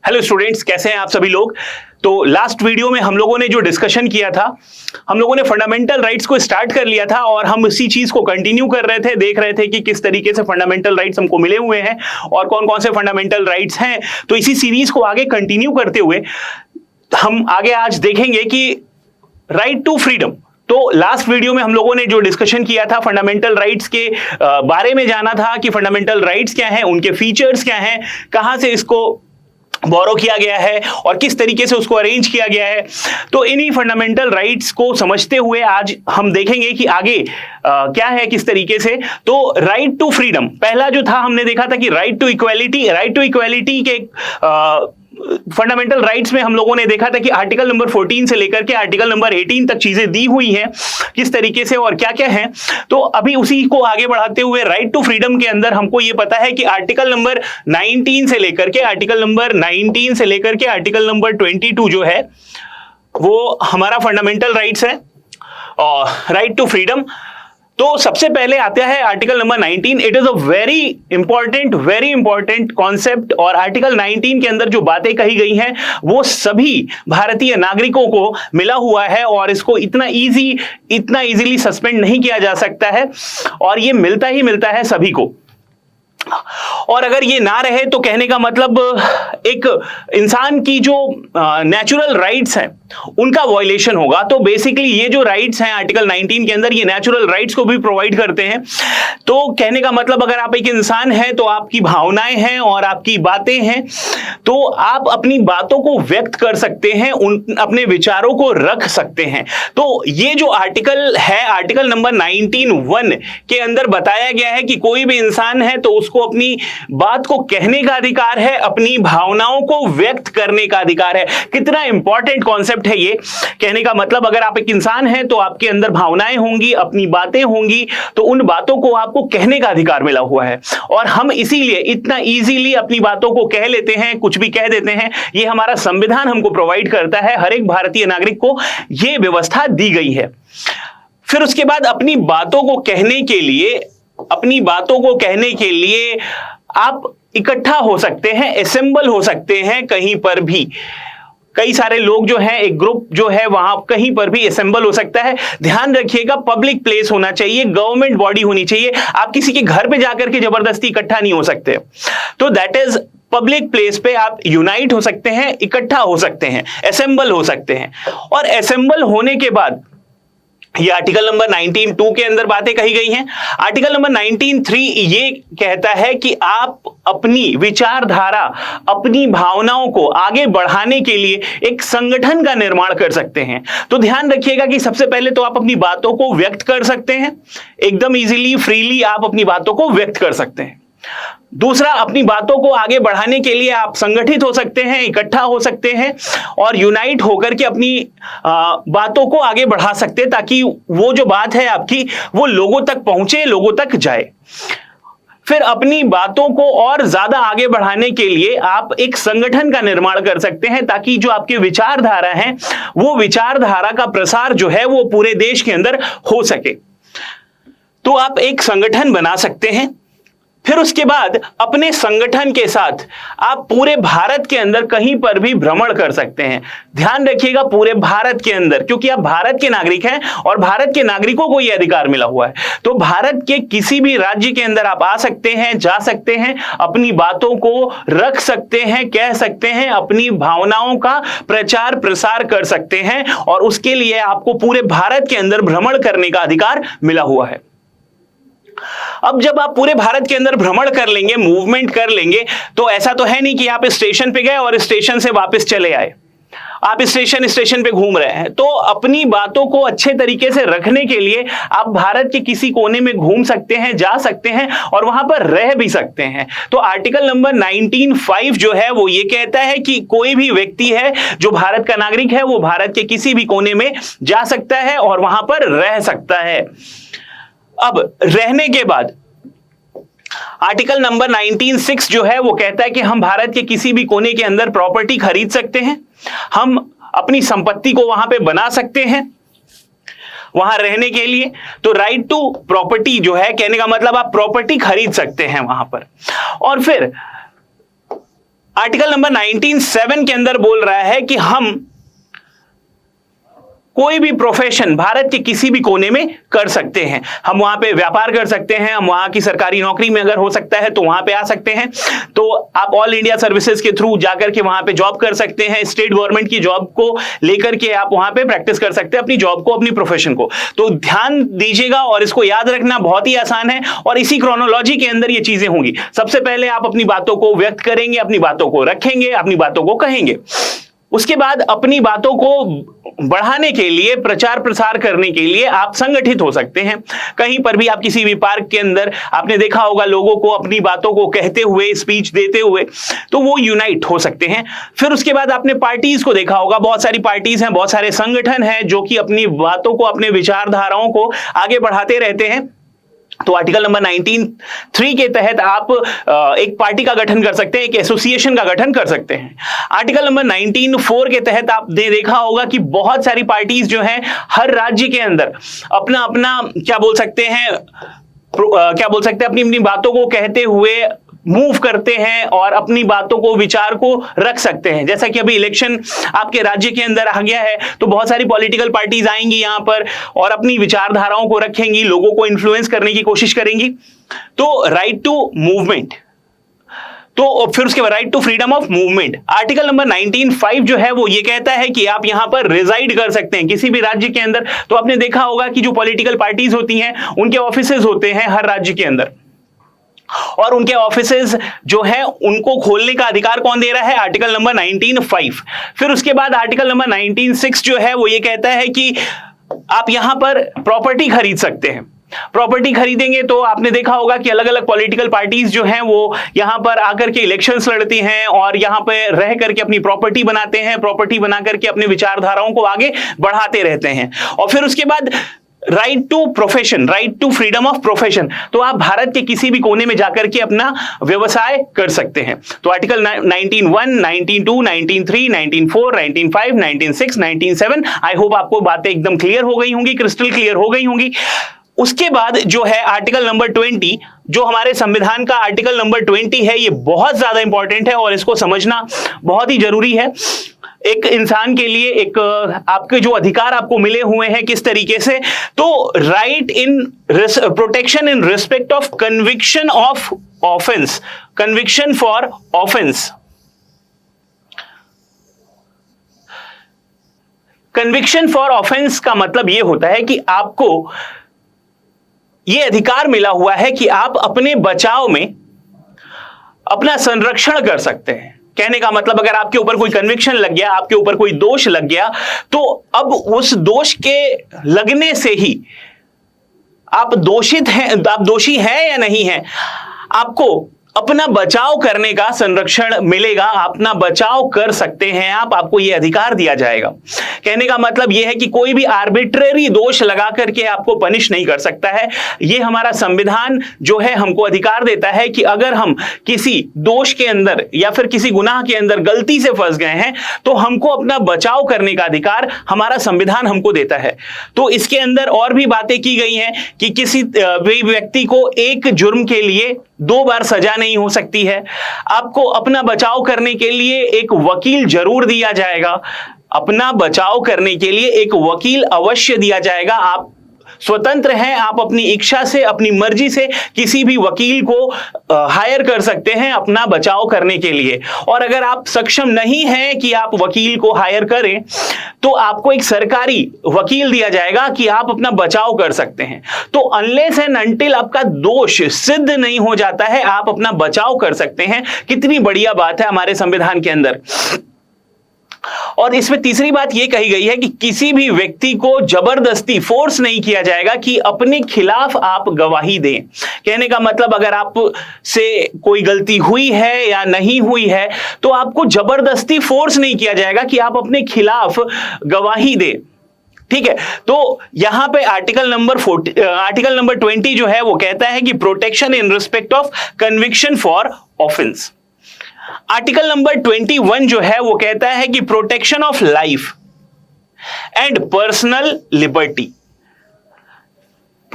Hello students, कैसे हैं आप सभी लोग। तो लास्ट वीडियो में हम लोगों ने जो डिस्कशन किया था, हम लोगों ने फंडामेंटल राइट्स को स्टार्ट कर लिया था और हम इसी चीज को कंटिन्यू कर रहे थे, देख रहे थे कि किस तरीके से फंडामेंटल राइट्स हमको मिले हुए हैं और कौन कौन से फंडामेंटल राइट्स हैं। तो इसी सीरीज को आगे कंटिन्यू करते हुए हम आगे आज देखेंगे कि राइट टू फ्रीडम। तो लास्ट वीडियो में हम लोगों ने जो डिस्कशन किया था, फंडामेंटल राइट्स के बारे में जाना था कि फंडामेंटल राइट्स क्या हैं, उनके फीचर्स क्या हैं, कहां से इसको बोरो किया गया है और किस तरीके से उसको अरेंज किया गया है। तो इन्हीं फंडामेंटल राइट्स को समझते हुए आज हम देखेंगे कि आगे क्या है, किस तरीके से। तो राइट टू फ्रीडम पहला जो था, हमने देखा था कि राइट टू इक्वालिटी के फंडामेंटल राइट्स में हम लोगों ने देखा था कि आर्टिकल नंबर 14 से लेकर के आर्टिकल नंबर 18 तक चीजें दी हुई हैं किस तरीके से और क्या क्या है। तो अभी उसी को आगे बढ़ाते हुए राइट टू फ्रीडम के अंदर हमको ये पता है कि आर्टिकल नंबर 19 से लेकर के आर्टिकल नंबर 22 जो है वो हमारा फंडामेंटल राइट्स है और राइट टू फ्रीडम। तो सबसे पहले आता है article number 19। It is a very important concept और आर्टिकल 19 के अंदर जो बातें कही गई हैं वो सभी भारतीय नागरिकों को मिला हुआ है और इसको इतना इजीली सस्पेंड नहीं किया जा सकता है और ये मिलता ही मिलता है सभी को। और अगर ये ना रहे तो कहने का मतलब एक इंसान की जो नेचुरल राइट्स हैं उनका वायलेशन होगा। तो बेसिकली ये जो राइट्स हैं आर्टिकल 19 के अंदर, ये नेचुरल राइट्स को भी प्रोवाइड करते हैं। तो कहने का मतलब अगर आप एक इंसान हैं तो आपकी भावनाएं हैं और आपकी बातें हैं, तो आप अपनी बातों को व्यक्त कर सकते हैं, अपने विचारों को रख सकते हैं। तो ये जो आर्टिकल है, आर्टिकल नंबर 19(1) के अंदर बताया गया है कि कोई भी इंसान है तो उसको अपनी बात को कहने का अधिकार है, अपनी भावनाओं को व्यक्त करने का अधिकार है। कितना इंपॉर्टेंट कॉन्सेप्ट है ये। कहने का मतलब अगर आप एक इंसान हैं तो आपके अंदर भावनाएं होंगी, अपनी बातें होंगी, तो उन बातों को आपको कहने का अधिकार मिला हुआ है और हम इसीलिए इतना इजीली अपनी बातों को कह लेते हैं, कुछ भी कह देते हैं। ये हमारा संविधान हमको प्रोवाइड करता है, हर एक भारतीय नागरिक को ये व्यवस्था दी गई है। फिर उसके बाद अपनी बातों को कहने के लिए आप इकट्ठा हो सकते हैं, असेंबल हो सकते हैं कहीं पर भी। कई सारे लोग जो हैं, एक ग्रुप जो है वहां कहीं पर भी असेंबल हो सकता है। ध्यान रखिएगा, पब्लिक प्लेस होना चाहिए, गवर्नमेंट बॉडी होनी चाहिए। आप किसी के घर पे जाकर के जबरदस्ती इकट्ठा नहीं हो सकते। तो दैट इज पब्लिक प्लेस पे आप यूनाइट हो सकते हैं, इकट्ठा हो सकते हैं, असेंबल हो सकते हैं। और असेंबल होने के बाद ये आर्टिकल नंबर 19(2) के अंदर बातें कही गई हैं। आर्टिकल नंबर 19(3) ये कहता है कि आप अपनी विचारधारा, अपनी भावनाओं को आगे बढ़ाने के लिए एक संगठन का निर्माण कर सकते हैं। तो ध्यान रखिएगा कि सबसे पहले तो आप अपनी बातों को व्यक्त कर सकते हैं, एकदम इजीली, फ्रीली आप अपनी बातों को व्यक्त कर सकते हैं। दूसरा, अपनी बातों को आगे बढ़ाने के लिए आप संगठित हो सकते हैं, इकट्ठा हो सकते हैं और यूनाइट होकर के अपनी बातों को आगे बढ़ा सकते हैं ताकि वो जो बात है आपकी वो लोगों तक पहुंचे, लोगों तक जाए। फिर अपनी बातों को और ज्यादा आगे बढ़ाने के लिए आप एक संगठन का निर्माण कर सकते हैं ताकि जो आपकी विचारधारा है वो विचारधारा का प्रसार जो है वो पूरे देश के अंदर हो सके। तो आप एक संगठन बना सकते हैं। फिर उसके बाद अपने संगठन के साथ आप पूरे भारत के अंदर कहीं पर भी भ्रमण कर सकते हैं। ध्यान रखिएगा, पूरे भारत के अंदर, क्योंकि आप भारत के नागरिक हैं और भारत के नागरिकों को यह अधिकार मिला हुआ है। तो भारत के किसी भी राज्य के अंदर आप आ सकते हैं, जा सकते हैं, अपनी बातों को रख सकते हैं, कह सकते हैं, अपनी भावनाओं का प्रचार प्रसार कर सकते हैं और उसके लिए आपको पूरे भारत के अंदर भ्रमण करने का अधिकार मिला हुआ है। अब जब आप पूरे भारत के अंदर भ्रमण कर लेंगे, मूवमेंट कर लेंगे, तो ऐसा तो है नहीं कि आप स्टेशन पे गए और स्टेशन से वापस चले आए। आप स्टेशन पे घूम रहे हैं। तो अपनी बातों को अच्छे तरीके से रखने के लिए आप भारत के किसी कोने में घूम सकते हैं, जा सकते हैं और वहां पर रह भी सकते हैं। तो आर्टिकल नंबर 19(5) जो है वो ये कहता है कि कोई भी व्यक्ति है जो भारत का नागरिक है वो भारत के किसी भी कोने में जा सकता है और वहां पर रह सकता है। अब रहने के बाद आर्टिकल नंबर 19(6) जो है वो कहता है कि हम भारत के किसी भी कोने के अंदर प्रॉपर्टी खरीद सकते हैं, हम अपनी संपत्ति को वहां पे बना सकते हैं वहां रहने के लिए। तो राइट टू प्रॉपर्टी जो है, कहने का मतलब आप प्रॉपर्टी खरीद सकते हैं वहां पर। और फिर आर्टिकल नंबर 19(7) के अंदर बोल रहा है कि हम कोई भी प्रोफेशन भारत के किसी भी कोने में कर सकते हैं। हम वहां पे व्यापार कर सकते हैं, हम वहां की सरकारी नौकरी में अगर हो सकता है तो वहां पे आ सकते हैं। तो आप ऑल इंडिया सर्विसेज के थ्रू जाकर के वहां पे जॉब कर सकते हैं। स्टेट गवर्नमेंट की जॉब को लेकर के आप वहां पे प्रैक्टिस कर सकते हैं अपनी जॉब को, अपनी प्रोफेशन को। तो ध्यान दीजिएगा और इसको याद रखना बहुत ही आसान है और इसी क्रोनोलॉजी के अंदर ये चीजें होंगी। सबसे पहले आप अपनी बातों को व्यक्त करेंगे, अपनी बातों को रखेंगे, अपनी बातों को कहेंगे। उसके बाद अपनी बातों को बढ़ाने के लिए, प्रचार प्रसार करने के लिए आप संगठित हो सकते हैं। कहीं पर भी आप किसी भी पार्क के अंदर आपने देखा होगा लोगों को अपनी बातों को कहते हुए, स्पीच देते हुए, तो वो यूनाइट हो सकते हैं। फिर उसके बाद आपने पार्टीज को देखा होगा, बहुत सारी पार्टीज हैं, बहुत सारे संगठन हैं जो कि अपनी बातों को, अपने विचारधाराओं को आगे बढ़ाते रहते हैं। तो आर्टिकल नंबर 19(3) के तहत आप एक पार्टी का गठन कर सकते हैं, एक एसोसिएशन का गठन कर सकते हैं। आर्टिकल नंबर 19(4) के तहत आपने देखा होगा कि बहुत सारी पार्टीज जो हैं हर राज्य के अंदर अपना अपना क्या बोल सकते हैं अपनी अपनी बातों को कहते हुए मूव करते हैं और अपनी बातों को, विचार को रख सकते हैं। जैसा कि अभी इलेक्शन आपके राज्य के अंदर आ गया है तो बहुत सारी पॉलिटिकल पार्टीज आएंगी यहां पर और अपनी विचारधाराओं को रखेंगी, लोगों को इन्फ्लुएंस करने की कोशिश करेंगी। तो राइट टू मूवमेंट, तो फिर उसके बाद right to freedom of movement. Article number 19(5) जो है वो ये कहता है कि आप यहां पर रिजाइड कर सकते हैं किसी भी राज्य के अंदर। तो आपने देखा होगा कि जो पॉलिटिकल पार्टीज होती हैं उनके ऑफिसेज होते हैं हर राज्य के अंदर, और उनके ऑफिसेज जो है उनको खोलने का अधिकार कौन दे रहा है? Article number 19(5). फिर उसके बाद आर्टिकल नंबर 19(6) जो है वो ये कहता है कि आप यहां पर प्रॉपर्टी खरीद सकते हैं। प्रॉपर्टी खरीदेंगे तो आपने देखा होगा कि अलग अलग पॉलिटिकल पार्टीज जो हैं वो यहां पर आकर के इलेक्शंस लड़ती हैं और यहां पर रह करके अपनी प्रॉपर्टी बनाते हैं, प्रॉपर्टी बना करके अपनी विचारधाराओं को आगे बढ़ाते रहते हैं। और फिर उसके बाद right to profession, right to freedom of profession, तो आप भारत के किसी भी कोने में जाकर के अपना व्यवसाय कर सकते हैं। तो आर्टिकल 19(1), 19(2), 19(3), 19(4), 19(5), 19(6), 19(7), आई होप आपको बातें एकदम क्लियर हो गई होंगी, क्रिस्टल क्लियर हो गई होंगी। उसके बाद जो है आर्टिकल नंबर 20, जो हमारे संविधान का आर्टिकल नंबर 20 है, ये बहुत ज्यादा इंपॉर्टेंट है और इसको समझना बहुत ही जरूरी है एक इंसान के लिए। एक आपके जो अधिकार आपको मिले हुए हैं किस तरीके से, तो right in protection in respect of conviction of offence, conviction for offence. Conviction for offence का मतलब यह होता है कि आपको यह अधिकार मिला हुआ है कि आप अपने बचाव में अपना संरक्षण कर सकते हैं। कहने का मतलब अगर आपके ऊपर कोई कन्विक्शन लग गया, आपके ऊपर कोई दोष लग गया, तो अब उस दोष के लगने से ही आप दोषित हैं, आप दोषी हैं या नहीं हैं, आपको अपना बचाव करने का संरक्षण मिलेगा, अपना बचाव कर सकते हैं आप, आपको यह अधिकार दिया जाएगा। कहने का मतलब यह है कि कोई भी आर्बिट्रेरी दोष लगा करके आपको पनिश नहीं कर सकता है। यह हमारा संविधान जो है हमको अधिकार देता है कि अगर हम किसी दोष के अंदर या फिर किसी गुनाह के अंदर गलती से फंस गए हैं तो हमको अपना बचाव करने का अधिकार हमारा संविधान हमको देता है। तो इसके अंदर और भी बातें की गई हैं कि किसी भी व्यक्ति को एक जुर्म के लिए 2 बार सजा नहीं हो सकती है। आपको अपना बचाव करने के लिए एक वकील जरूर दिया जाएगा, अपना बचाव करने के लिए एक वकील अवश्य दिया जाएगा। आप स्वतंत्र हैं, आप अपनी इच्छा से, अपनी मर्जी से किसी भी वकील को हायर कर सकते हैं अपना बचाव करने के लिए। और अगर आप सक्षम नहीं हैं कि आप वकील को हायर करें तो आपको एक सरकारी वकील दिया जाएगा कि आप अपना बचाव कर सकते हैं। तो अनलेस एंड अनटिल आपका दोष सिद्ध नहीं हो जाता है आप अपना बचाव कर सकते हैं। कितनी बढ़िया बात है हमारे संविधान के अंदर। और इसमें तीसरी बात यह कही गई है कि किसी भी व्यक्ति को जबरदस्ती फोर्स नहीं किया जाएगा कि अपने खिलाफ आप गवाही दें। कहने का मतलब अगर आप से कोई गलती हुई है या नहीं हुई है तो आपको जबरदस्ती फोर्स नहीं किया जाएगा कि आप अपने खिलाफ गवाही दें। ठीक है, तो यहां पे आर्टिकल नंबर 20 जो है वो कहता है कि protection in respect of conviction for offence. Article number 21 जो है वो कहता है कि protection of life and personal liberty.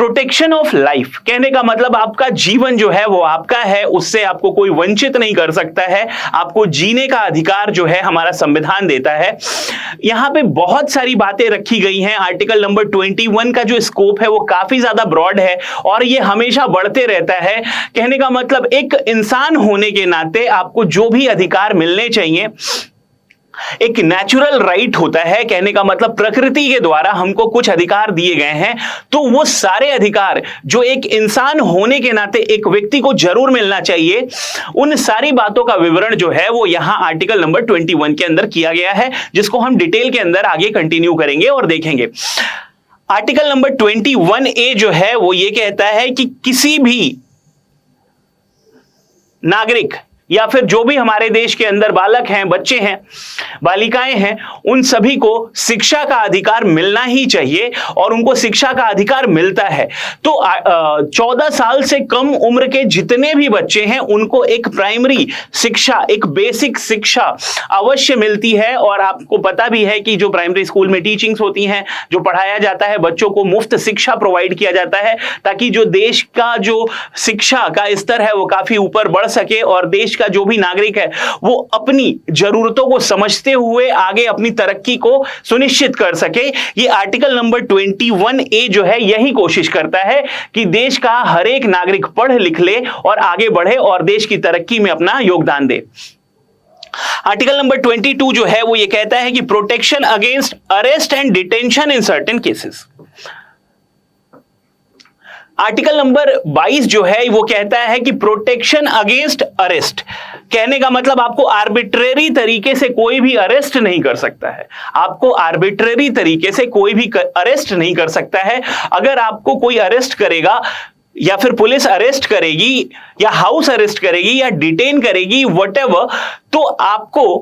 Protection of life, कहने का मतलब आपका जीवन जो है वो आपका है, उससे आपको कोई वंचित नहीं कर सकता है। आपको जीने का अधिकार जो है हमारा संविधान देता है। यहां पे बहुत सारी बातें रखी गई हैं। आर्टिकल नंबर 21 का जो स्कोप है वो काफी ज्यादा ब्रॉड है और ये हमेशा बढ़ते रहता है। कहने का मतलब एक इंसान होने के नाते आपको जो भी अधिकार मिलने चाहिए, एक नेचुरल राइट होता है। कहने का मतलब प्रकृति के द्वारा हमको कुछ अधिकार दिए गए हैं, तो वो सारे अधिकार जो एक इंसान होने के नाते एक व्यक्ति को जरूर मिलना चाहिए, उन सारी बातों का विवरण जो है वो यहां आर्टिकल नंबर 21 के अंदर किया गया है, जिसको हम डिटेल के अंदर आगे कंटिन्यू करेंगे और देखेंगे। आर्टिकल नंबर 21A जो है वो ये कहता है कि किसी भी नागरिक या फिर जो भी हमारे देश के अंदर बालक हैं, बच्चे हैं, बालिकाएं हैं, उन सभी को शिक्षा का अधिकार मिलना ही चाहिए और उनको शिक्षा का अधिकार मिलता है। तो 14 साल से कम उम्र के जितने भी बच्चे हैं उनको एक प्राइमरी शिक्षा, एक बेसिक शिक्षा अवश्य मिलती है। और आपको पता भी है कि जो प्राइमरी स्कूल में टीचिंग्स होती हैं, जो पढ़ाया जाता है, बच्चों को मुफ्त शिक्षा प्रोवाइड किया जाता है ताकि जो देश का जो शिक्षा का स्तर है वो काफी ऊपर बढ़ सके और देश का जो भी नागरिक है वो अपनी जरूरतों को समझते हुए आगे अपनी तरक्की को सुनिश्चित कर सके। ये आर्टिकल नंबर 21A जो है यही कोशिश करता है कि देश का हर एक नागरिक पढ़ लिख ले और आगे बढ़े और देश की तरक्की में अपना योगदान दे। आर्टिकल नंबर 22 जो है वो ये कहता है कि protection against arrest and detention in certain cases. Article number 22 जो है वो कहता है कि प्रोटेक्शन अगेंस्ट अरेस्ट, कहने का मतलब आपको आर्बिट्रेरी तरीके से कोई भी अरेस्ट नहीं कर सकता है। आपको आर्बिट्रेरी तरीके से कोई भी अरेस्ट नहीं कर सकता है। अगर आपको कोई अरेस्ट करेगा या फिर पुलिस अरेस्ट करेगी या हाउस अरेस्ट करेगी या डिटेन करेगी व्हाटएवर, तो आपको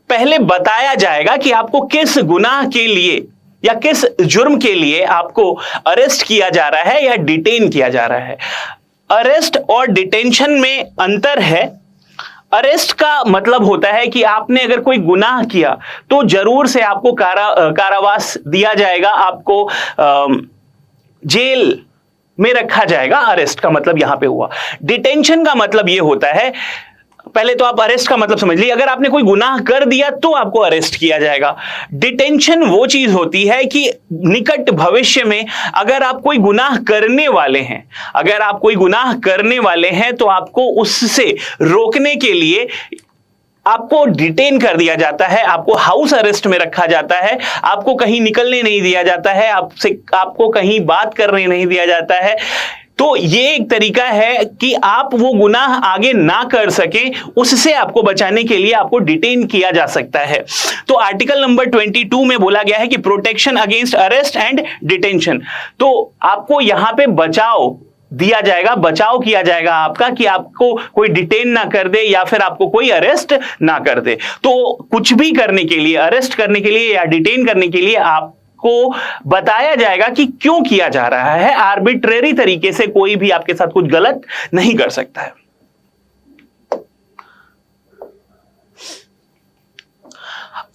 पहले बताया जाएगा कि आपको किस गुनाह के लिए या किस जुर्म के लिए आपको अरेस्ट किया जा रहा है या डिटेन किया जा रहा है। अरेस्ट और डिटेंशन में अंतर है। अरेस्ट का मतलब होता है कि आपने अगर कोई गुनाह किया तो जरूर से आपको कारावास दिया जाएगा, आपको जेल में रखा जाएगा। अरेस्ट का मतलब यहां पे हुआ। डिटेंशन का मतलब यह होता है, पहले तो आप अरेस्ट का मतलब समझ लीजिए, अगर आपने कोई गुनाह कर दिया तो आपको अरेस्ट किया जाएगा। डिटेंशन वो चीज होती है कि निकट भविष्य में अगर आप कोई गुनाह करने वाले हैं, अगर आप कोई गुनाह करने वाले हैं तो आपको उससे रोकने के लिए आपको डिटेन कर दिया जाता है, आपको हाउस अरेस्ट में रखा जाता है, आपको कहीं निकलने नहीं दिया जाता है, आपको कहीं बात करने नहीं दिया जाता है। तो ये एक तरीका है कि आप वो गुनाह आगे ना कर सके, उससे आपको बचाने के लिए आपको डिटेन किया जा सकता है। तो आर्टिकल नंबर 22 में बोला गया है कि protection against arrest and detention, तो आपको यहां पे बचाव दिया जाएगा, बचाव किया जाएगा आपका कि आपको कोई डिटेन ना कर दे या फिर आपको कोई अरेस्ट ना कर दे। तो कुछ भी करने के लिए, अरेस्ट करने के लिए या डिटेन करने के लिए आप को बताया जाएगा कि क्यों किया जा रहा है। आर्बिट्रेरी तरीके से कोई भी आपके साथ कुछ गलत नहीं कर सकता है।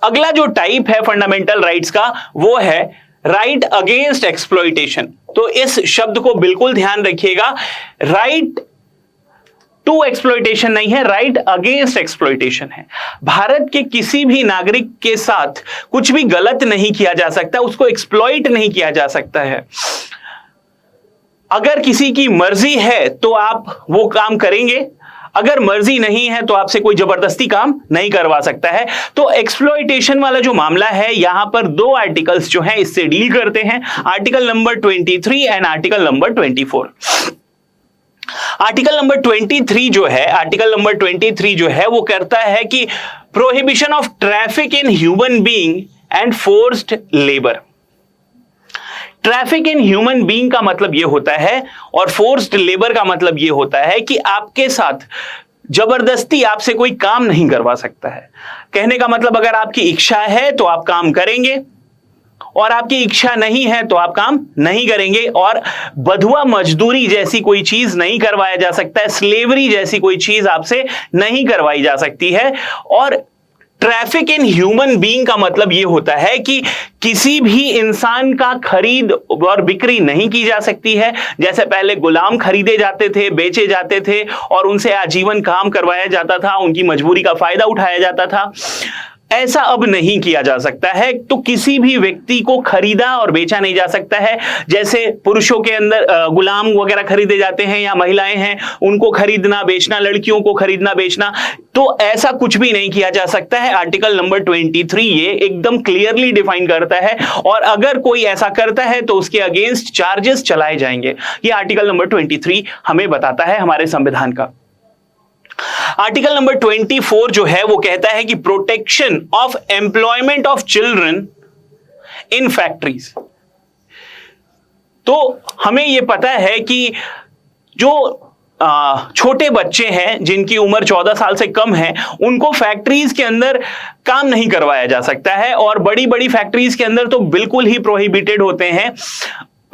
अगला जो टाइप है फंडामेंटल राइट्स का वो है राइट अगेंस्ट एक्सप्लॉइटेशन। तो इस शब्द को बिल्कुल ध्यान रखिएगा, राइट टू एक्सप्लॉइटेशन नहीं है, राइट अगेंस्ट एक्सप्लॉइटेशन है। भारत के किसी भी नागरिक के साथ कुछ भी गलत नहीं किया जा सकता, उसको एक्सप्लॉइट नहीं किया जा सकता है। अगर किसी की मर्जी है तो आप वो काम करेंगे, अगर मर्जी नहीं है तो आपसे कोई जबरदस्ती काम नहीं करवा सकता है। तो एक्सप्लॉइटेशन वाला जो मामला है यहां पर दो आर्टिकल्स जो हैं इससे डील करते हैं, article number 23 and article number 24। Article number 23 जो है, आर्टिकल नंबर 23 जो है वो करता है कि prohibition of traffic in human being and forced labour. Traffic in human being का मतलब यह होता है और फोर्स्ड लेबर का मतलब यह होता है कि आपके साथ जबरदस्ती आपसे कोई काम नहीं करवा सकता है। कहने का मतलब अगर आपकी इच्छा है तो आप काम करेंगे और आपकी इच्छा नहीं है तो आप काम नहीं करेंगे। और बधुआ मजदूरी जैसी कोई चीज नहीं करवाया जा सकता है, स्लेवरी जैसी कोई चीज आपसे नहीं करवाई जा सकती है। और ट्रैफिक इन ह्यूमन बीइंग का मतलब यह होता है कि किसी भी इंसान का खरीद और बिक्री नहीं की जा सकती है। जैसे पहले गुलाम खरीदे जाते थे, बेचे जाते थे और उनसे आजीवन काम करवाया जाता था, उनकी मजबूरी का फायदा उठाया जाता था, ऐसा अब नहीं किया जा सकता है। तो किसी भी व्यक्ति को खरीदा और बेचा नहीं जा सकता है। जैसे पुरुषों के अंदर गुलाम वगैरह खरीदे जाते हैं या महिलाएं हैं उनको खरीदना बेचना, लड़कियों को खरीदना बेचना, तो ऐसा कुछ भी नहीं किया जा सकता है। आर्टिकल नंबर 23 ये एकदम क्लियरली डिफाइन करता है और अगर कोई ऐसा करता है तो उसके अगेंस्ट चार्जेस चलाए जाएंगे। ये आर्टिकल नंबर 23 हमें बताता है हमारे संविधान का। आर्टिकल नंबर 24 जो है वो कहता है कि protection of employment of children in factories. तो हमें यह पता है कि जो छोटे बच्चे हैं जिनकी उम्र 14 साल से कम है उनको फैक्ट्रीज के अंदर काम नहीं करवाया जा सकता है और बड़ी बड़ी फैक्ट्रीज के अंदर तो बिल्कुल ही प्रोहिबिटेड होते हैं।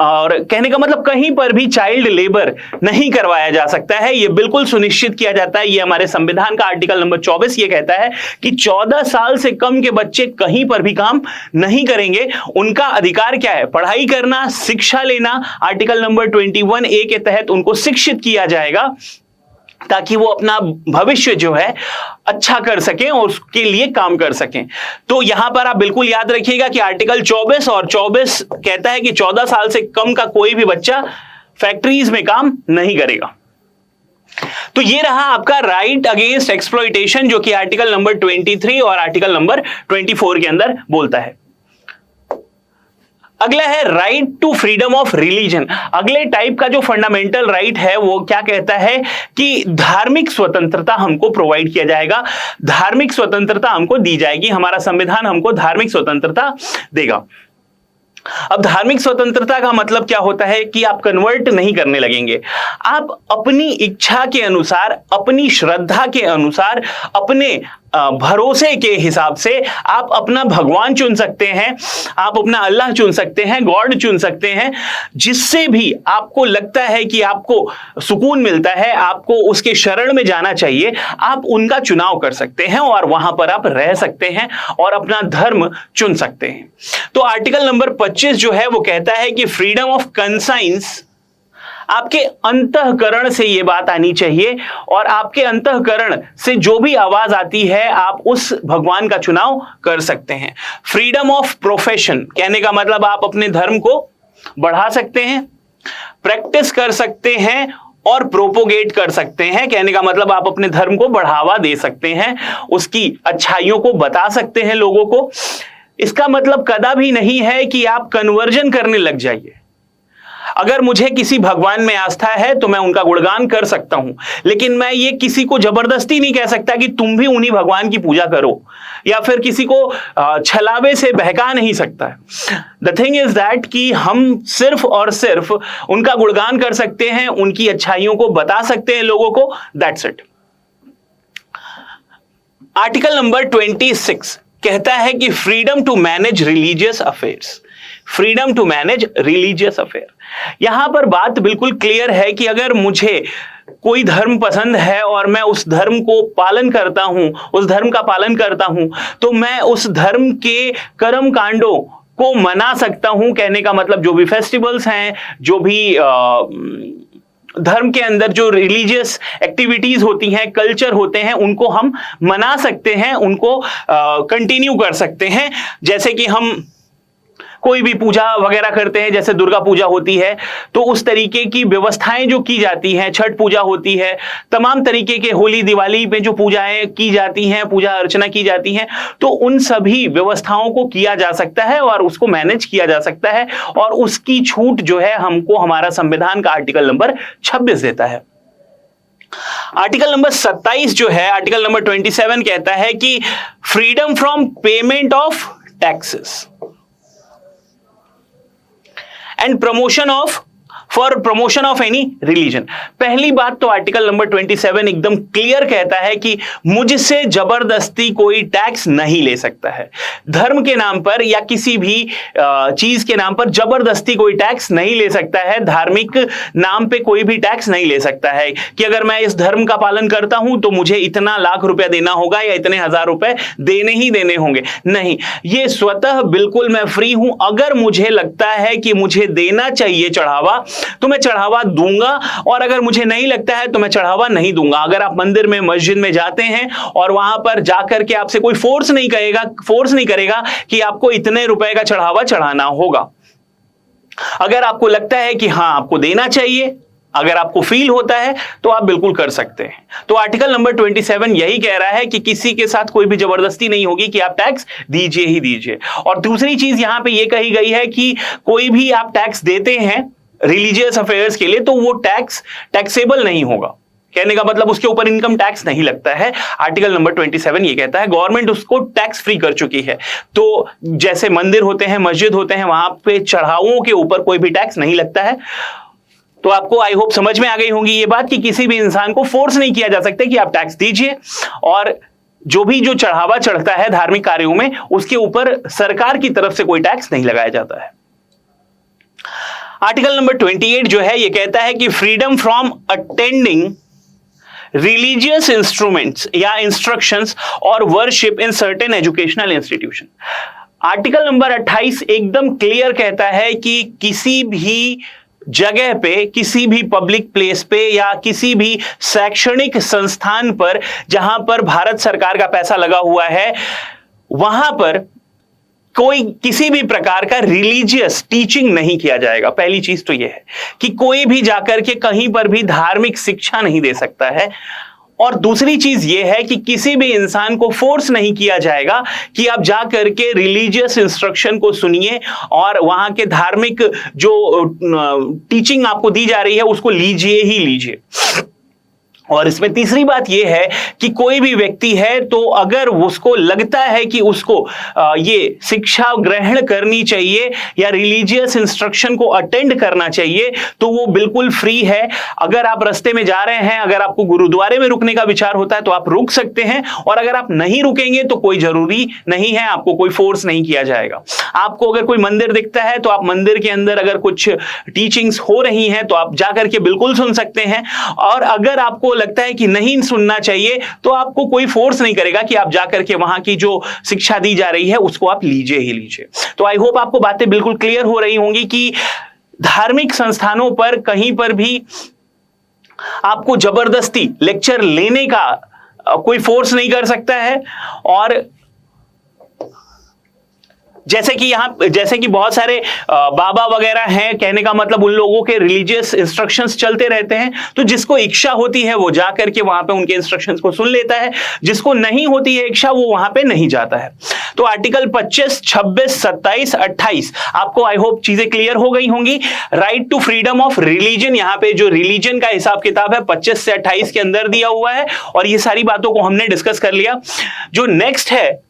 और कहने का मतलब कहीं पर भी चाइल्ड लेबर नहीं करवाया जा सकता है, यह बिल्कुल सुनिश्चित किया जाता है। यह हमारे संविधान का आर्टिकल नंबर 24 यह कहता है कि 14 साल से कम के बच्चे कहीं पर भी काम नहीं करेंगे। उनका अधिकार क्या है? पढ़ाई करना, शिक्षा लेना। आर्टिकल नंबर 21A के तहत उनको शिक्षित किया जाएगा ताकि वो अपना भविष्य जो है अच्छा कर सकें और उसके लिए काम कर सकें। तो यहां पर आप बिल्कुल याद रखिएगा कि आर्टिकल 24 और 24 कहता है कि 14 साल से कम का कोई भी बच्चा फैक्ट्रीज में काम नहीं करेगा। तो ये रहा आपका राइट अगेंस्ट एक्सप्लॉइटेशन जो कि आर्टिकल नंबर 23 और आर्टिकल नंबर 24 के अंदर बोलता है। अगला है right to freedom of religion. अगले टाइप का जो फंडामेंटल राइट है वो क्या कहता है कि धार्मिक स्वतंत्रता हमको प्रोवाइड किया जाएगा, धार्मिक स्वतंत्रता हमको दी जाएगी। हमारा संविधान हमको धार्मिक स्वतंत्रता देगा। अब धार्मिक स्वतंत्रता का मतलब क्या होता है कि आप कन्वर्ट नहीं करने लगेंगे। आप अपनी इच्छा के अनुसार, अपनी श्रद्धा के अनुसार, अपने भरोसे के हिसाब से आप अपना भगवान चुन सकते हैं, आप अपना अल्लाह चुन सकते हैं, गॉड चुन सकते हैं। जिससे भी आपको लगता है कि आपको सुकून मिलता है, आपको उसके शरण में जाना चाहिए, आप उनका चुनाव कर सकते हैं और वहां पर आप रह सकते हैं और अपना धर्म चुन सकते हैं। तो आर्टिकल नंबर 25 जो है वो कहता है कि फ्रीडम ऑफ कंसाइंस, आपके अंतःकरण से यह बात आनी चाहिए और आपके अंतःकरण से जो भी आवाज आती है आप उस भगवान का चुनाव कर सकते हैं। फ्रीडम ऑफ प्रोफेशन कहने का मतलब आप अपने धर्म को बढ़ा सकते हैं, प्रैक्टिस कर सकते हैं और प्रोपोगेट कर सकते हैं। कहने का मतलब आप अपने धर्म को बढ़ावा दे सकते हैं, उसकी अच्छाइयों को बता सकते हैं लोगों को। इसका मतलब कदापि नहीं है कि आप कन्वर्जन करने लग जाइए। अगर मुझे किसी भगवान में आस्था है तो मैं उनका गुणगान कर सकता हूं, लेकिन मैं ये किसी को जबरदस्ती नहीं कह सकता कि तुम भी उन्हीं भगवान की पूजा करो, या फिर किसी को छलावे से बहका नहीं सकता। द थिंग इज दैट कि हम सिर्फ और सिर्फ उनका गुणगान कर सकते हैं, उनकी अच्छाइयों को बता सकते हैं लोगों को, दैट्स इट। आर्टिकल नंबर 26 कहता है कि freedom to manage religious affairs, freedom to manage religious affair. यहां पर बात बिल्कुल क्लियर है कि अगर मुझे कोई धर्म पसंद है और मैं उस धर्म को पालन करता हूं, उस धर्म का पालन करता हूं, तो मैं उस धर्म के कर्म कांडों को मना सकता हूं। कहने का मतलब जो भी फेस्टिवल्स हैं, जो भी धर्म के अंदर जो रिलीजियस एक्टिविटीज होती हैं, कल्चर होते हैं, उनको हम मना सकते हैं, उनको कंटिन्यू कर सकते हैं। जैसे कि हम कोई भी पूजा वगैरह करते हैं, जैसे दुर्गा पूजा होती है तो उस तरीके की व्यवस्थाएं जो की जाती हैं, छठ पूजा होती है, तमाम तरीके के होली दिवाली में जो पूजाएं की जाती हैं, पूजा अर्चना की जाती हैं, तो उन सभी व्यवस्थाओं को किया जा सकता है और उसको मैनेज किया जा सकता है और उसकी छूट जो है हमको हमारा संविधान का आर्टिकल नंबर 26 देता है। आर्टिकल नंबर 27 जो है, आर्टिकल नंबर 27 कहता है कि freedom from payment of taxes and promotion of for promotion of any religion. पहली बात तो आर्टिकल नंबर 27 एकदम क्लियर कहता है कि मुझसे जबरदस्ती कोई टैक्स नहीं ले सकता है। धर्म के नाम पर या किसी भी चीज के नाम पर जबरदस्ती कोई टैक्स नहीं ले सकता है। धार्मिक नाम पे कोई भी टैक्स नहीं ले सकता है कि अगर मैं इस धर्म का पालन करता हूं तो मुझे इतना लाख रुपया देना होगा या इतने हजार रुपए देने ही देने होंगे। नहीं, ये स्वतः बिल्कुल मैं फ्री हूं। अगर मुझे लगता है कि मुझे देना चाहिए चढ़ावा तो मैं चढ़ावा दूंगा, और अगर मुझे नहीं लगता है तो मैं चढ़ावा नहीं दूंगा। अगर आप मंदिर में मस्जिद में जाते हैं और वहां पर जाकर के आपसे कोई फोर्स नहीं करेगा कि आपको इतने रुपए का चढ़ावा चढ़ाना होगा। अगर आपको लगता है कि हां आपको देना चाहिए, अगर आपको फील होता है तो आप बिल्कुल कर सकते हैं। तो आर्टिकल नंबर 27 यही कह रहा है कि किसी के साथ कोई भी जबरदस्ती नहीं होगी कि आप टैक्स दीजिए ही दीजिए। और दूसरी चीज यहां पे ये कही गई है कि कोई भी आप टैक्स देते हैं रिलीजियस अफेयर्स के लिए तो वो टैक्सेबल नहीं होगा। कहने का मतलब उसके ऊपर इनकम टैक्स नहीं लगता है। आर्टिकल नंबर 27 ये कहता है गवर्नमेंट उसको टैक्स फ्री कर चुकी है। तो जैसे मंदिर होते हैं, मस्जिद होते हैं, वहां पे चढ़ावों के ऊपर कोई भी टैक्स नहीं लगता है। तो आपको आई होप समझ में आ गई होंगी ये बात कि किसी भी इंसान को फोर्स नहीं किया जा सकता कि आप टैक्स दीजिए, और जो चढ़ावा चढ़ता है धार्मिक कार्यों में उसके ऊपर सरकार की तरफ से कोई टैक्स नहीं लगाया जाता है। आर्टिकल नंबर 28 जो है ये कहता है कि freedom from attending religious instruments या इंस्ट्रक्शंस और worship in certain educational institution. Article number 28 एकदम क्लियर कहता है कि किसी भी जगह पे, किसी भी पब्लिक प्लेस पे या किसी भी शैक्षणिक संस्थान पर जहां पर भारत सरकार का पैसा लगा हुआ है, वहां पर कोई किसी भी प्रकार का रिलीजियस टीचिंग नहीं किया जाएगा। पहली चीज तो यह है कि कोई भी जाकर के कहीं पर भी धार्मिक शिक्षा नहीं दे सकता है। और दूसरी चीज यह है कि किसी भी इंसान को फोर्स नहीं किया जाएगा कि आप जाकर के रिलीजियस इंस्ट्रक्शन को सुनिए और वहां के धार्मिक जो टीचिंग आपको दी जा रही है उसको लीजिए ही लीजिए। और इसमें तीसरी बात यह है कि कोई भी व्यक्ति है तो अगर उसको लगता है कि उसको ये शिक्षा ग्रहण करनी चाहिए या रिलीजियस इंस्ट्रक्शन को अटेंड करना चाहिए तो वो बिल्कुल फ्री है। अगर आप रास्ते में जा रहे हैं, अगर आपको गुरुद्वारे में रुकने का विचार होता है तो आप रुक सकते हैं, और अगर आप नहीं रुकेंगे तो कोई जरूरी नहीं है, आपको कोई फोर्स नहीं किया जाएगा। आपको अगर कोई मंदिर दिखता है तो आप मंदिर के अंदर अगर कुछ टीचिंग्स हो रही हैं तो आप जाकर के बिल्कुल सुन सकते हैं, और अगर आपको लगता है कि नहीं सुनना चाहिए तो आपको कोई फोर्स नहीं करेगा कि आप जाकर के वहां की जो शिक्षा दी जा रही है उसको आप लीजिए ही लीजिए। तो आई होप आपको बातें बिल्कुल क्लियर हो रही होंगी कि धार्मिक संस्थानों पर कहीं पर भी आपको जबरदस्ती लेक्चर लेने का कोई फोर्स नहीं कर सकता है। और जैसे कि बहुत सारे बाबा वगैरह हैं, कहने का मतलब उन लोगों के रिलीजियस इंस्ट्रक्शंस चलते रहते हैं, तो जिसको इच्छा होती है वो जाकर के वहां पे उनके इंस्ट्रक्शंस को सुन लेता है, जिसको नहीं होती है इच्छा वो वहां पे नहीं जाता है। तो आर्टिकल 25, 26, 27, 28 आपको आई होप चीजें क्लियर हो गई होंगी। Right to freedom of religion, यहां पे जो रिलीजन का हिसाब किताब है 25 से 28 के अंदर दिया हुआ है, और ये सारी बातों को हमने डिस्कस कर लिया। जो नेक्स्ट है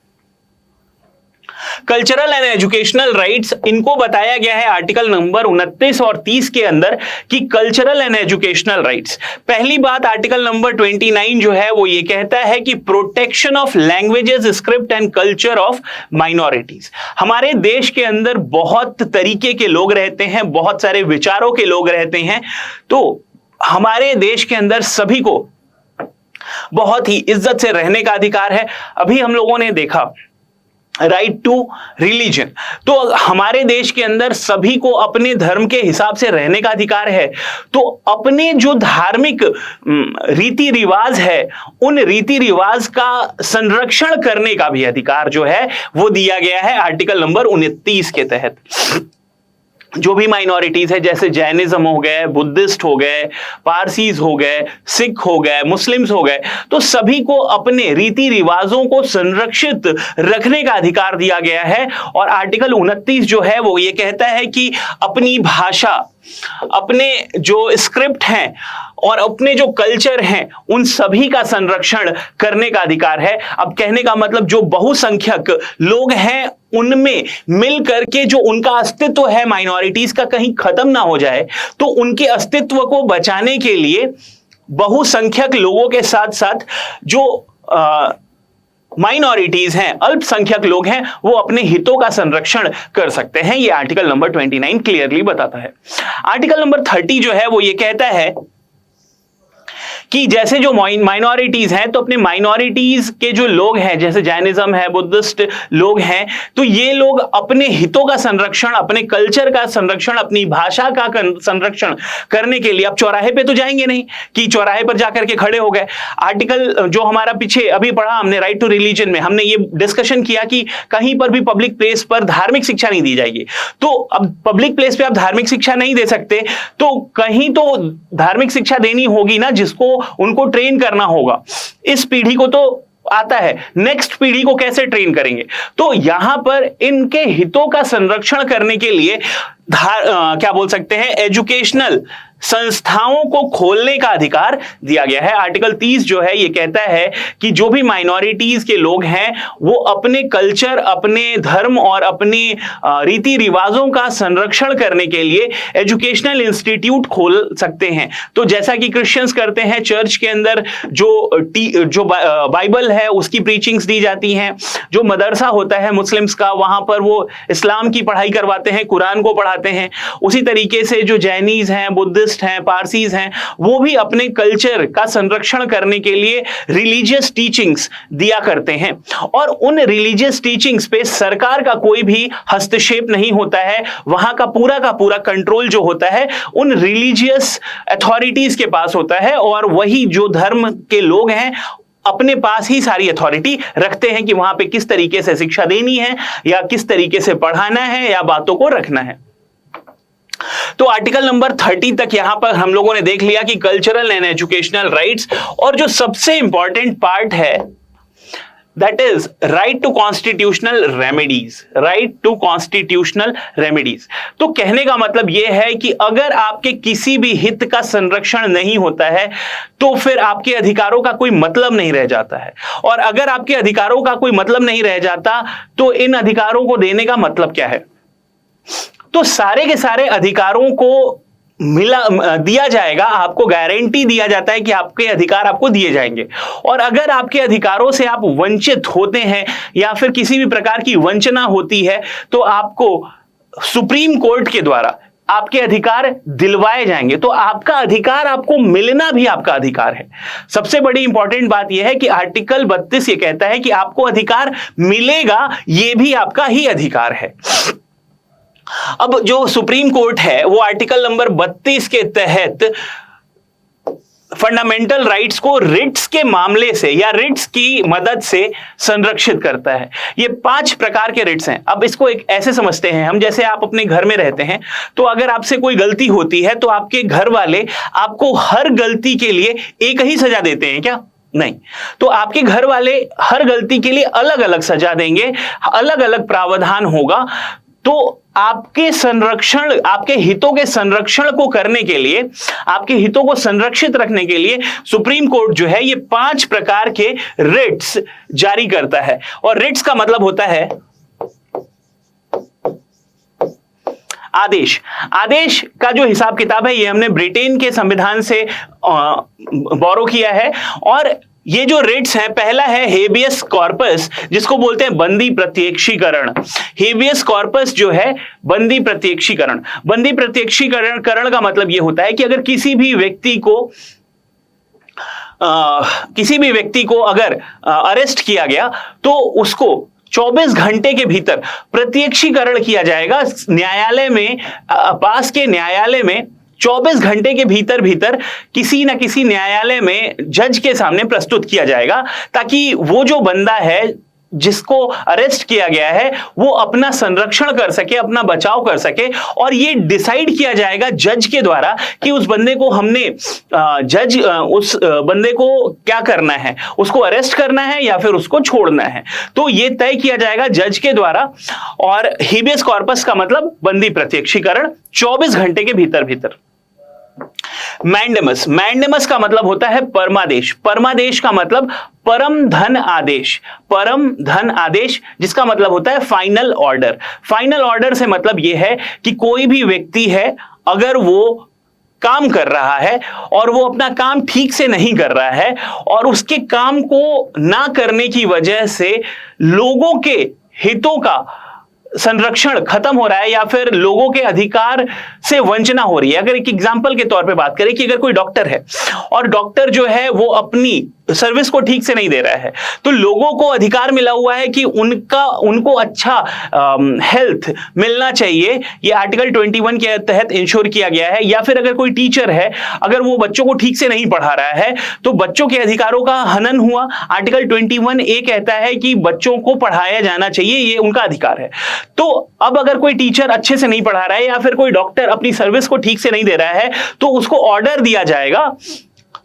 कल्चरल एंड एजुकेशनल राइट्स, इनको बताया गया है आर्टिकल नंबर 29 और 30 के अंदर कि कल्चरल एंड एजुकेशनल राइट्स। पहली बात आर्टिकल नंबर 29 जो है वो ये कहता है कि protection of languages, script and culture of minorities. हमारे देश के अंदर बहुत तरीके के लोग रहते हैं, बहुत सारे विचारों के लोग रहते हैं, तो हमारे देश के अंदर सभी को बहुत ही इज्जत से रहने का अधिकार है। अभी हम लोगों ने देखा राइट टू रिलीजन, तो हमारे देश के अंदर सभी को अपने धर्म के हिसाब से रहने का अधिकार है। तो अपने जो धार्मिक रीति रिवाज है उन रीति रिवाज का संरक्षण करने का भी अधिकार जो है वो दिया गया है आर्टिकल नंबर 29 के तहत। जो भी माइनॉरिटीज है, जैसे जैनिज्म हो गए, बुद्धिस्ट हो गए, पारसीज हो गए, सिख हो गए, मुस्लिम्स हो गए, तो सभी को अपने रीति रिवाजों को संरक्षित रखने का अधिकार दिया गया है। और आर्टिकल 29 जो है वो ये कहता है कि अपनी भाषा, अपने जो स्क्रिप्ट हैं और अपने जो कल्चर हैं उन सभी का संरक्षण करने का अधिकार है। अब कहने का मतलब जो बहुसंख्यक लोग हैं उनमें मिल करके जो उनका अस्तित्व है माइनॉरिटीज का कहीं खत्म ना हो जाए, तो उनके अस्तित्व को बचाने के लिए बहुसंख्यक लोगों के साथ साथ जो माइनॉरिटीज हैं, अल्पसंख्यक लोग हैं, वो अपने हितों का संरक्षण कर सकते हैं। ये आर्टिकल नंबर 29 क्लियरली बताता है। आर्टिकल नंबर 30 जो है वो ये कहता है कि जैसे जो माइनॉरिटीज हैं, तो अपने माइनॉरिटीज के जो लोग हैं, जैसे जैनिज्म है, बुद्धिस्ट लोग हैं, तो ये लोग अपने हितों का संरक्षण, अपने कल्चर का संरक्षण, अपनी भाषा का संरक्षण करने के लिए अब चौराहे पे तो जाएंगे नहीं कि चौराहे पर जाकर के खड़े हो गए। आर्टिकल जो हमारा पीछे अभी पढ़ा हमने राइट टू रिलीजन में, हमने ये डिस्कशन किया कि कहीं पर भी पब्लिक प्लेस पर धार्मिक शिक्षा नहीं दी जाएगी। तो अब पब्लिक प्लेस पे आप धार्मिक शिक्षा नहीं दे सकते, तो कहीं तो धार्मिक शिक्षा देनी होगी ना, जिसको उनको ट्रेन करना होगा। इस पीढ़ी को तो आता है, नेक्स्ट पीढ़ी को कैसे ट्रेन करेंगे? तो यहां पर इनके हितों का संरक्षण करने के लिए क्या बोल सकते हैं, एजुकेशनल संस्थाओं को खोलने का अधिकार दिया गया है। आर्टिकल 30 जो है ये कहता है कि जो भी माइनॉरिटीज के लोग हैं वो अपने कल्चर, अपने धर्म और अपने रीति रिवाजों का संरक्षण करने के लिए एजुकेशनल इंस्टीट्यूट खोल सकते हैं। तो जैसा कि क्रिश्चियंस करते हैं, चर्च के अंदर जो बाइबल है उसकी प्रीचिंग्स दी जाती हैं। जो मदरसा होता है मुस्लिम्स का, वहां पर वो इस्लाम की पढ़ाई करवाते हैं, कुरान को पढ़ाते हैं। उसी तरीके से जो जैनीज हैं, बुद्धिस्ट हैं, पारसीज हैं, वो भी अपने कल्चर का संरक्षण करने के लिए रिलीजियस टीचिंग्स दिया करते हैं। और उन रिलीजियस टीचिंग्स पे सरकार का कोई भी हस्तक्षेप नहीं होता है। वहां का पूरा कंट्रोल जो होता है उन रिलीजियस अथॉरिटीज के पास होता है, और वही जो धर्म के लोग हैं अपने पास ही सारी अथॉरिटी रखते हैं कि वहां पे किस तरीके से शिक्षा देनी है, या किस तरीके से पढ़ाना है, या बातों को रखना है। तो आर्टिकल नंबर 30 तक यहां पर हम लोगों ने देख लिया कि कल्चरल एंड एजुकेशनल राइट्स, और जो सबसे इंपॉर्टेंट पार्ट है that is right to constitutional remedies. Right to constitutional remedies, तो कहने का मतलब यह है कि अगर आपके किसी भी हित का संरक्षण नहीं होता है तो फिर आपके अधिकारों का कोई मतलब नहीं रह जाता है। और अगर आपके अधिकारों का कोई मतलब नहीं रह जाता तो इन अधिकारों को देने का मतलब क्या है? तो सारे के सारे अधिकारों को दिया जाएगा, आपको गारंटी दिया जाता है कि आपके अधिकार आपको दिए जाएंगे। और अगर आपके अधिकारों से आप वंचित होते हैं या फिर किसी भी प्रकार की वंचना होती है, तो आपको सुप्रीम कोर्ट के द्वारा आपके अधिकार दिलवाए जाएंगे। तो आपका अधिकार आपको मिलना भी आपका अधिकार है। सबसे बड़ी इंपॉर्टेंट बात यह है कि आर्टिकल 32 ये कहता है कि आपको अधिकार मिलेगा, यह भी आपका ही अधिकार है। अब जो सुप्रीम कोर्ट है वो आर्टिकल नंबर 32 के तहत फंडामेंटल राइट्स को रिट्स के मामले से या रिट्स की मदद से संरक्षित करता है। ये 5 प्रकार के रिट्स हैं। अब इसको एक ऐसे समझते हैं हम, जैसे आप अपने घर में रहते हैं, तो अगर आपसे कोई गलती होती है तो आपके घर वाले आपको हर गलती के लिए एक ही सजा देते हैं क्या? नहीं। तो आपके घर वाले हर गलती के लिए अलग अलग सजा देंगे, अलग अलग प्रावधान होगा। तो आपके संरक्षण, आपके हितों के संरक्षण को करने के लिए, आपके हितों को संरक्षित रखने के लिए सुप्रीम कोर्ट जो है ये 5 प्रकार के रिट्स जारी करता है। और रिट्स का मतलब होता है आदेश। आदेश का जो हिसाब किताब है ये हमने ब्रिटेन के संविधान से बोरो किया है। और ये जो रिट्स हैं, पहला है हेबियस कॉर्पस, जिसको बोलते हैं बंदी प्रत्यक्षीकरण। हेबियस कॉर्पस जो है बंदी प्रत्यक्षीकरण। बंदी प्रत्यक्षीकरण का मतलब ये होता है कि अगर किसी भी व्यक्ति को अगर अरेस्ट किया गया तो उसको 24 घंटे के भीतर प्रत्यक्षीकरण किया जाएगा। न्यायालय में, पास के न्यायालय में 24 घंटे के भीतर किसी न किसी न्यायालय में जज के सामने प्रस्तुत किया जाएगा, ताकि वो जो बंदा है जिसको अरेस्ट किया गया है वो अपना संरक्षण कर सके, अपना बचाव कर सके, और ये डिसाइड किया जाएगा जज के द्वारा कि उस बंदे को हमने उस बंदे को क्या करना है, उसको अरेस्ट करना है या फिर उसको छोड़ना है। तो ये तय किया जाएगा जज के द्वारा। और हेबियस कॉर्पस का मतलब बंदी प्रत्यक्षीकरण 24 घंटे के भीतर भीतर। मैंडेमस, मैंडेमस का मतलब होता है परमादेश। परमादेश का मतलब परम धन आदेश, परम धन आदेश, जिसका मतलब होता है फाइनल ऑर्डर। फाइनल ऑर्डर से मतलब यह है कि कोई भी व्यक्ति है अगर वो काम कर रहा है और वो अपना काम ठीक से नहीं कर रहा है और उसके काम को ना करने की वजह से लोगों के हितों का संरक्षण खत्म हो रहा है या फिर लोगों के अधिकार से वंचना हो रही है। अगर एक एग्जांपल के तौर पे बात करें कि अगर कोई डॉक्टर है और डॉक्टर जो है वो अपनी सर्विस को ठीक से नहीं दे रहा है, तो लोगों को अधिकार मिला हुआ है कि उनको अच्छा हेल्थ मिलना चाहिए। ये आर्टिकल 21 के तहत इंश्योर किया गया है। या फिर अगर कोई टीचर है, अगर वो बच्चों को ठीक से नहीं पढ़ा रहा है तो बच्चों के अधिकारों का हनन हुआ। आर्टिकल 21A कहता है कि बच्चों को पढ़ाया जाना चाहिए, ये उनका अधिकार है। तो अब अगर कोई टीचर अच्छे से नहीं पढ़ा रहा है या फिर कोई डॉक्टर अपनी सर्विस को ठीक से नहीं दे रहा है तो उसको ऑर्डर दिया जाएगा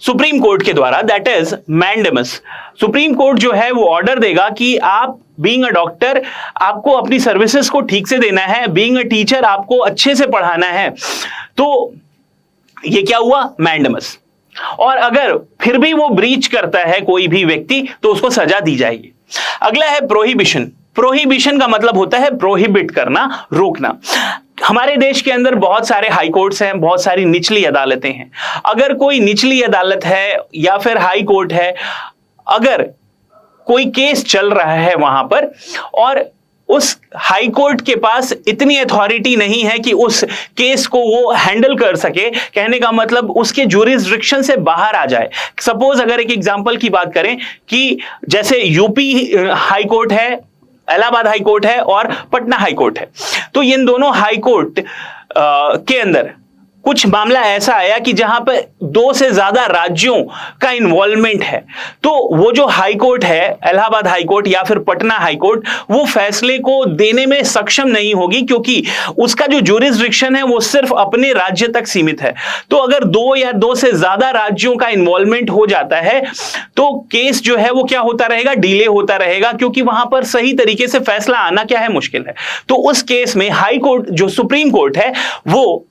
सुप्रीम कोर्ट के द्वारा, that is mandamus. Supreme court जो है वो ऑर्डर देगा कि आप बीइंग अ डॉक्टर आपको अपनी सर्विसेज को ठीक से देना है, बीइंग अ टीचर आपको अच्छे से पढ़ाना है। तो ये क्या हुआ, मैंडेमस। और अगर फिर भी वो ब्रीच करता है कोई भी व्यक्ति तो उसको सजा दी जाएगी। अगला है प्रोहिबिशन। प्रोहिबिशन का मतलब होता है प्रोहिबिट करना, रोकना। हमारे देश के अंदर बहुत सारे हाई कोर्ट्स हैं, बहुत सारी निचली अदालतें हैं। अगर कोई निचली अदालत है या फिर हाई कोर्ट है, अगर कोई केस चल रहा है वहां पर और उस हाई कोर्ट के पास इतनी अथॉरिटी नहीं है कि उस केस को वो हैंडल कर सके, कहने का मतलब उसके ज्यूरिसडिक्शन से बाहर आ जाए। सपोज अगर एक एग्जांपल की बात करें कि जैसे यूपी हाई कोर्ट है, इलाहाबाद हाई कोर्ट है और पटना हाई कोर्ट है, तो इन दोनों हाई कोर्ट के अंदर कुछ मामला ऐसा आया कि जहां पर 2 से ज्यादा राज्यों का इन्वॉल्वमेंट है, तो वो जो हाई कोर्ट है, इलाहाबाद हाई कोर्ट या फिर पटना हाई कोर्ट, वो फैसले को देने में सक्षम नहीं होगी क्योंकि उसका जो ज्यूरिसडिक्शन है वो सिर्फ अपने राज्य तक सीमित है। तो अगर 2 या 2 से ज्यादा राज्यों का इन्वॉल्वमेंट हो जाता है तो केस जो है वो क्या होता रहेगा, डिले होता रहेगा, क्योंकि वहां पर सही तरीके से फैसला आना क्या है, मुश्किल है। तो उस केस में हाई कोर्ट जो सुप्रीम कोर्ट है वो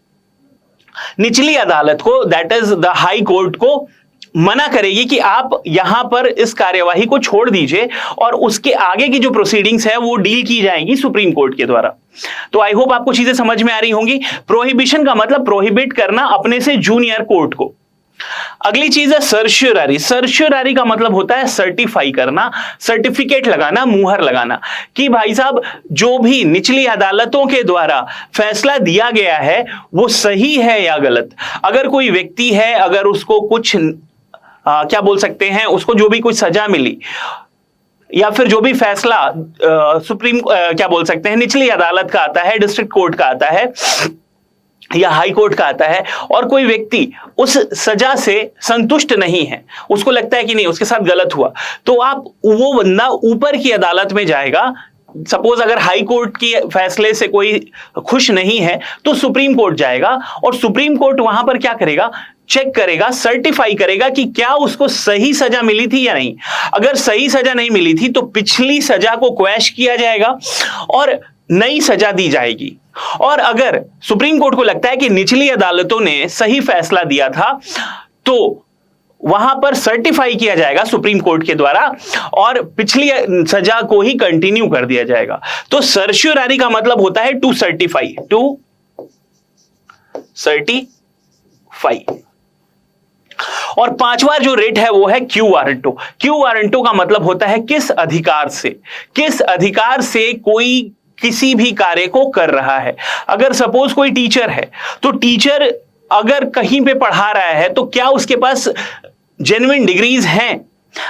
निचली अदालत को, that is the high court को, मना करेगी कि आप यहां पर इस कार्यवाही को छोड़ दीजिए और उसके आगे की जो प्रोसीडिंग्स है वो डील की जाएंगी सुप्रीम कोर्ट के द्वारा। तो आई होप आपको चीजें समझ में आ रही होंगी। प्रोहिबिशन का मतलब प्रोहिबिट करना अपने से जूनियर कोर्ट को। अगली चीज है सर्शियरी। सर्शियरी का मतलब होता है सर्टिफाई करना, सर्टिफिकेट लगाना, मुहर लगाना, कि भाई साहब जो भी निचली अदालतों के द्वारा फैसला दिया गया है वो सही है या गलत। अगर कोई व्यक्ति है, अगर उसको कुछ क्या बोल सकते हैं, उसको जो भी कुछ सजा मिली या फिर जो भी फैसला सुप्रीम क्या बोल सकते हैं, निचली अदालत का आता है, डिस्ट्रिक्ट कोर्ट का आता है या हाई कोर्ट का आता है, और कोई व्यक्ति उस सजा से संतुष्ट नहीं है, उसको लगता है कि नहीं उसके साथ गलत हुआ, तो आप वो बंदा ऊपर की अदालत में जाएगा। सपोज अगर हाई कोर्ट की फैसले से कोई खुश नहीं है तो सुप्रीम कोर्ट जाएगा और सुप्रीम कोर्ट वहां पर क्या करेगा, चेक करेगा, सर्टिफाई करेगा कि क्या उसको सही सजा मिली थी या नहीं। अगर सही सजा नहीं मिली थी तो पिछली सजा को क्वैश किया जाएगा और नई सजा दी जाएगी। और अगर सुप्रीम कोर्ट को लगता है कि निचली अदालतों ने सही फैसला दिया था तो वहां पर सर्टिफाई किया जाएगा सुप्रीम कोर्ट के द्वारा और पिछली सजा को ही कंटिन्यू कर दिया जाएगा। तो सर्शियरी का मतलब होता है टू सर्टिफाई, टू सर्टिफाई। और पांचवा जो रेट है वो है क्यू वारंटो। क्यू वारंटो का मतलब होता है किस अधिकार से, किस अधिकार से कोई किसी भी कार्य को कर रहा है। अगर सपोज कोई टीचर है तो टीचर अगर कहीं पे पढ़ा रहा है तो क्या उसके पास जेन्युइन डिग्रीज हैं।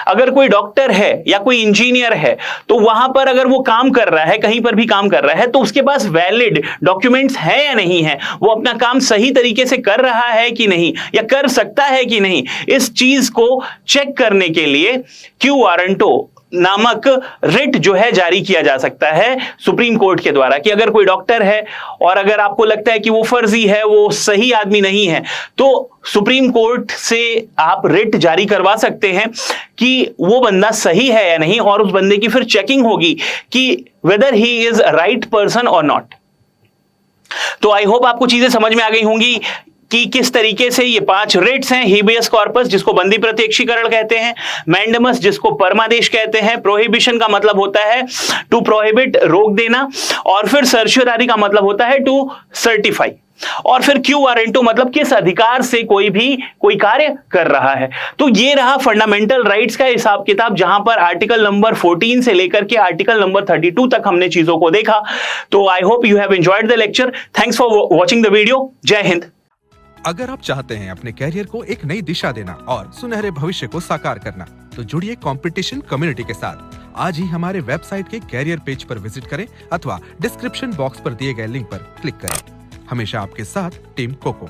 अगर कोई डॉक्टर है या कोई इंजीनियर है तो वहां पर अगर वो काम कर रहा है, कहीं पर भी काम कर रहा है, तो उसके पास वैलिड डॉक्यूमेंट्स हैं या नहीं है, वो अपना काम सही तरीके से कर रहा है कि नहीं या कर सकता है कि नहीं, इस चीज को चेक करने के लिए क्यू वारंटो नामक रिट जो है जारी किया जा सकता है सुप्रीम कोर्ट के द्वारा कि अगर कोई डॉक्टर है और अगर आपको लगता है कि वो फर्जी है, वो सही आदमी नहीं है, तो सुप्रीम कोर्ट से आप रिट जारी करवा सकते हैं कि वो बंदा सही है या नहीं, और उस बंदे की फिर चेकिंग होगी कि weather he is right person और नॉट। तो आई होप आपको चीजें समझ में आ गई होंगी कि किस तरीके से ये 5 रिट्स हैं। हेबियस कॉर्पस जिसको बंदी प्रत्यक्षीकरण कहते हैं, मैंडेमस जिसको परमादेश कहते हैं, प्रोहिबिशन का मतलब होता है टू प्रोहिबिट रोक देना, और फिर सर्शियरी का मतलब होता है टू सर्टिफाई, और फिर क्यू वारंटो मतलब किस अधिकार से कोई कार्य कर रहा है। तो ये रहा फंडामेंटल राइट्स का हिसाब किताब, जहां पर आर्टिकल नंबर 14 से लेकर के आर्टिकल नंबर 32 तक हमने चीजों को देखा। तो I hope you have enjoyed the lecture. Thanks for watching the video. जय हिंद। अगर आप चाहते हैं अपने कैरियर को एक नई दिशा देना और सुनहरे भविष्य को साकार करना, तो जुड़िए कंपटीशन कम्युनिटी के साथ। आज ही हमारे वेबसाइट के कैरियर पेज पर विजिट करें अथवा डिस्क्रिप्शन बॉक्स पर दिए गए लिंक पर क्लिक करें। हमेशा आपके साथ टीम कोको।